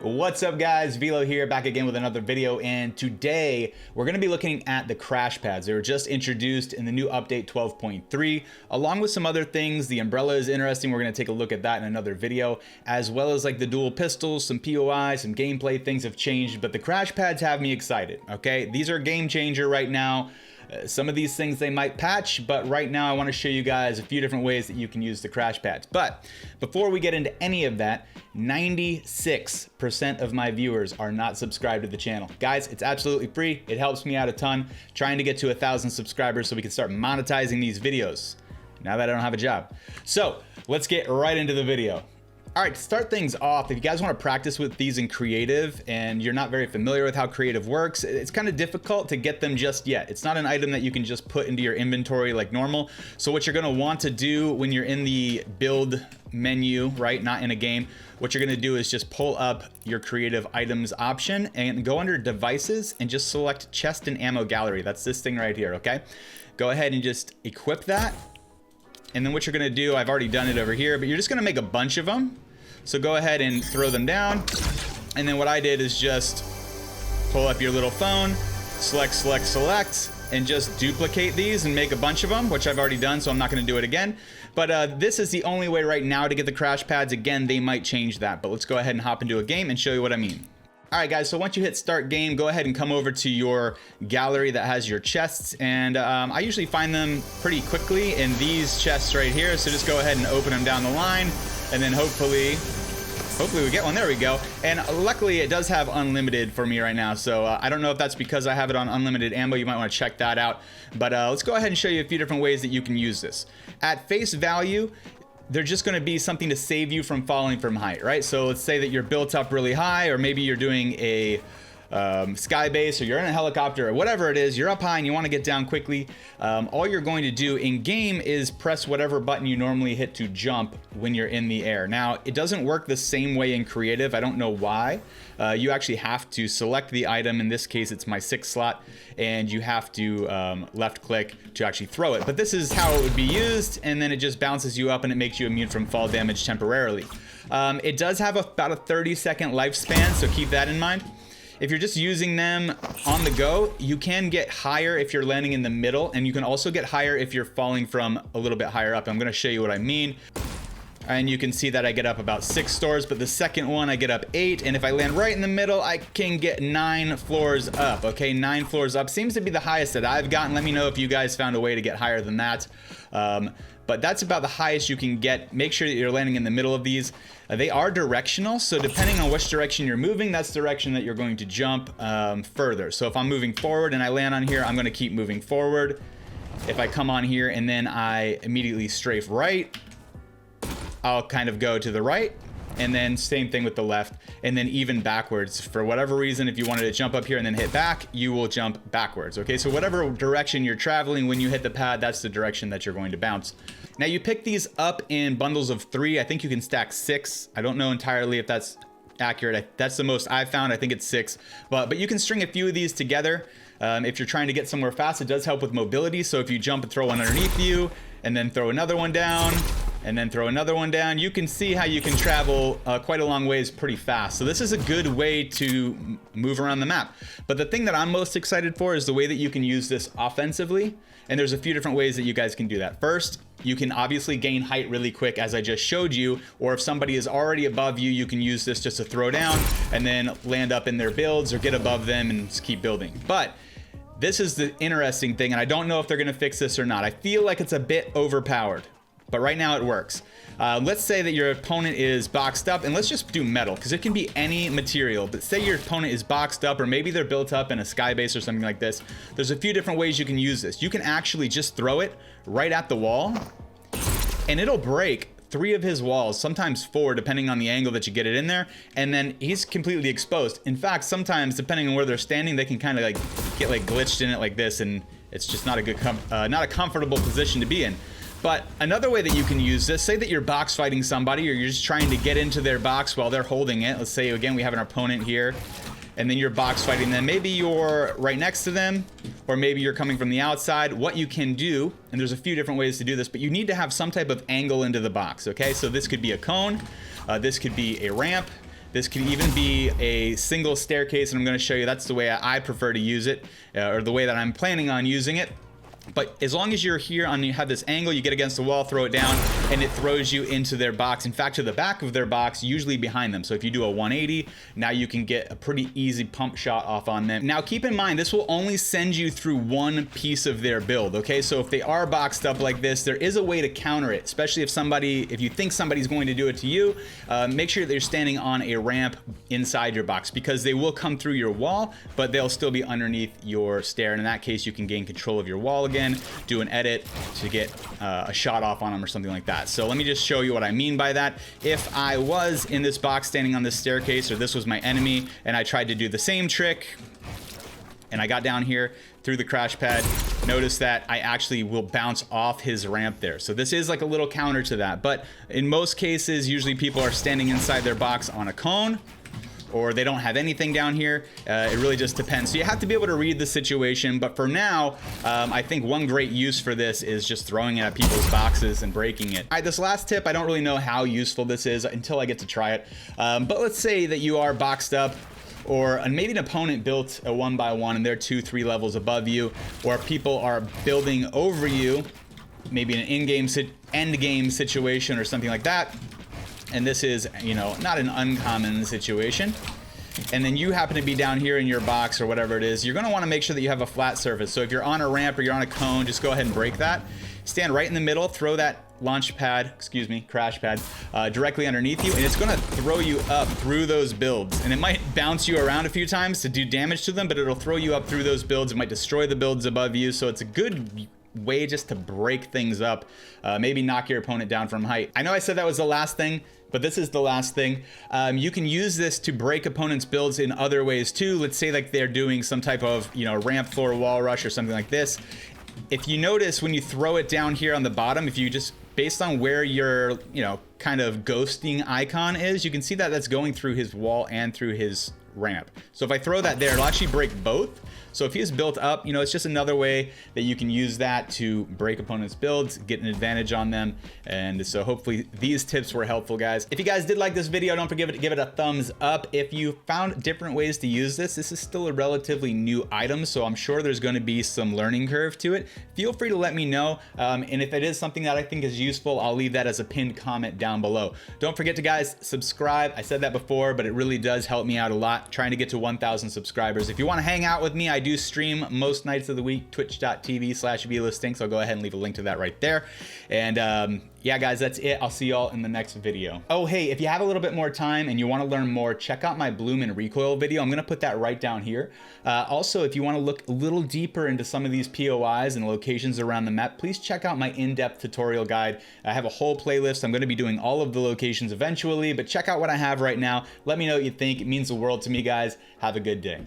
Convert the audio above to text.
What's up guys, Velo here, back again with another video, and today we're going to be looking at the crash pads. They were just introduced in the new update 12.3, along with some other things. The umbrella is interesting, we're going to take a look at that in another video, as well as like the dual pistols, some POI, some gameplay. Things have changed, but the crash pads have me excited, okay? These are a game changer right now. Some of these things they might patch, but right now I want to show you guys a few different ways that you can use the crash pads. But before we get into any of that, 96% of my viewers are not subscribed to the channel. Guys, it's absolutely free. It helps me out a ton. Trying to get to 1,000 subscribers so we can start monetizing these videos now that I don't have a job. So let's get right into the video. All right, to start things off, if you guys want to practice with these in creative and you're not very familiar with how creative works, it's kind of difficult to get them just yet. It's not an item that you can just put into your inventory like normal. So what you're going to want to do when you're in the build menu, right, not in a game, what you're going to do is just pull up your creative items option and go under devices and just select chest and ammo gallery. That's this thing right here, okay? Go ahead and just equip that. And then what you're going to do, I've already done it over here, but you're just going to make a bunch of them. So go ahead and throw them down. And then what I did is just pull up your little phone, select, and just duplicate these and make a bunch of them, which I've already done, so I'm not gonna do it again. But this is the only way right now to get the crash pads. Again, they might change that, but let's go ahead and hop into a game and show you what I mean. All right, guys, so once you hit start game, go ahead and come over to your gallery that has your chests. And I usually find them pretty quickly in these chests right here. So just go ahead and open them down the line. And then hopefully we get one. There we go. And luckily it does have unlimited for me right now. So I don't know if that's because I have it on unlimited ammo. You might want to check that out. But let's go ahead and show you a few different ways that you can use this. At face value, they're just going to be something to save you from falling from height, right? So let's say that you're built up really high, or maybe you're doing a sky base, or you're in a helicopter, or whatever it is, you're up high and you want to get down quickly. All you're going to do in game is press whatever button you normally hit to jump when you're in the air. Now, it doesn't work the same way in creative. I don't know why. You actually have to select the item. In this case, it's my 6 slot, and you have to left click to actually throw it. But this is how it would be used, and then it just bounces you up and it makes you immune from fall damage temporarily. It does have about a 30-second lifespan, so keep that in mind. If you're just using them on the go, you can get higher if you're landing in the middle, and you can also get higher if you're falling from a little bit higher up. I'm going to show you what I mean. And you can see that I get up about 6 stores, but the second one I get up 8, and if I land right in the middle, I can get 9 floors up. Okay, 9 floors up seems to be the highest that I've gotten. Let me know if you guys found a way to get higher than that. But that's about the highest you can get. Make sure that you're landing in the middle of these. They are directional, so depending on which direction you're moving, that's the direction that you're going to jump further. So if I'm moving forward and I land on here, I'm going to keep moving forward. If I come on here and then I immediately strafe right, I'll kind of go to the right, and then same thing with the left, and then even backwards. For whatever reason, if you wanted to jump up here and then hit back, you will jump backwards. Okay, so whatever direction you're traveling when you hit the pad, that's the direction that you're going to bounce. Now you pick these up in bundles of 3. I think you can stack 6. I don't know entirely if that's accurate. That's the most I've found. I think it's 6, but you can string a few of these together. If you're trying to get somewhere fast, it does help with mobility. So if you jump and throw one underneath you, and then throw another one down, and then throw another one down, you can see how you can travel quite a long ways pretty fast. So this is a good way to move around the map. But the thing that I'm most excited for is the way that you can use this offensively. And there's a few different ways that you guys can do that. First, you can obviously gain height really quick, as I just showed you, or if somebody is already above you, you can use this just to throw down and then land up in their builds or get above them and just keep building. But this is the interesting thing, and I don't know if they're gonna fix this or not. I feel like it's a bit overpowered, but right now it works. Let's say that your opponent is boxed up, and let's just do metal, because it can be any material. But say your opponent is boxed up, or maybe they're built up in a sky base or something like this. There's a few different ways you can use this. You can actually just throw it right at the wall, and it'll break 3 of his walls, sometimes 4, depending on the angle that you get it in there, and then he's completely exposed. In fact, sometimes depending on where they're standing, they can kind of like get like glitched in it like this, and it's just not a good not a comfortable position to be in. But another way that you can use this, say that you're box fighting somebody, or you're just trying to get into their box while they're holding it. Let's say again we have an opponent here, and then you're box fighting them. Maybe you're right next to them, or maybe you're coming from the outside. What you can do, and there's a few different ways to do this, but you need to have some type of angle into the box, okay? So this could be a cone, this could be a ramp, This could even be a single staircase, and I'm going to show you that's the way I prefer to use it, or the way that I'm planning on using it. But as long as you're here and you have this angle, you get against the wall, throw it down, and it throws you into their box. In fact, to the back of their box, usually behind them. So if you do a 180, now you can get a pretty easy pump shot off on them. Now keep in mind, this will only send you through one piece of their build, okay? So if they are boxed up like this, there is a way to counter it, especially if you think somebody's going to do it to you. Make sure that you're standing on a ramp inside your box, because they will come through your wall, but they'll still be underneath your stair. And in that case, you can gain control of your wall again, do an edit to get a shot off on them or something like that. So let me just show you what I mean by that. If I was in this box standing on this staircase, or this was my enemy, and I tried to do the same trick, and I got down here through the crash pad, notice that I actually will bounce off his ramp there. So this is like a little counter to that. But in most cases, usually people are standing inside their box on a cone, or they don't have anything down here. It really just depends. So you have to be able to read the situation. But for now, I think one great use for this is just throwing it at people's boxes and breaking it. All right, this last tip, I don't really know how useful this is until I get to try it. But let's say that you are boxed up, or maybe an opponent built a 1x1 and they're 2-3 levels above you, or people are building over you, maybe an end game situation or something like that. And this is, not an uncommon situation. And then you happen to be down here in your box or whatever it is, you're going to want to make sure that you have a flat surface. So if you're on a ramp or you're on a cone, just go ahead and break that. Stand right in the middle, throw that crash pad, directly underneath you, and it's going to throw you up through those builds. And it might bounce you around a few times to do damage to them, but it'll throw you up through those builds. It might destroy the builds above you. So it's a good way just to break things up, maybe knock your opponent down from height. I know I said that was the last thing, but this is the last thing. You can use this to break opponents' builds in other ways too. Let's say like they're doing some type of, ramp floor wall rush or something like this. If you notice when you throw it down here on the bottom, if you just, based on where your, kind of ghosting icon is, you can see that that's going through his wall and through his ramp. So if I throw that there, it'll actually break both. So if he's built up, it's just another way that you can use that to break opponents' builds, get an advantage on them. And so hopefully these tips were helpful, guys. If you guys did like this video, don't forget to give it a thumbs up. If you found different ways to use this is still a relatively new item, so I'm sure there's going to be some learning curve to it. Feel free to let me know. And if it is something that I think is useful, I'll leave that as a pinned comment down below. Don't forget to, guys, subscribe. I said that before, but it really does help me out a lot trying to get to 1,000 subscribers. If you want to hang out with me, I do stream most nights of the week, twitch.tv/VeloStinks. I'll go ahead and leave a link to that right there. And yeah, guys, that's it. I'll see y'all in the next video. Oh, hey, if you have a little bit more time and you want to learn more, check out my bloom and recoil video. I'm going to put that right down here. Also, if you want to look a little deeper into some of these POIs and locations around the map, please check out my in-depth tutorial guide. I have a whole playlist. I'm going to be doing all of the locations eventually, but check out what I have right now. Let me know what you think. It means the world to me, guys. Have a good day.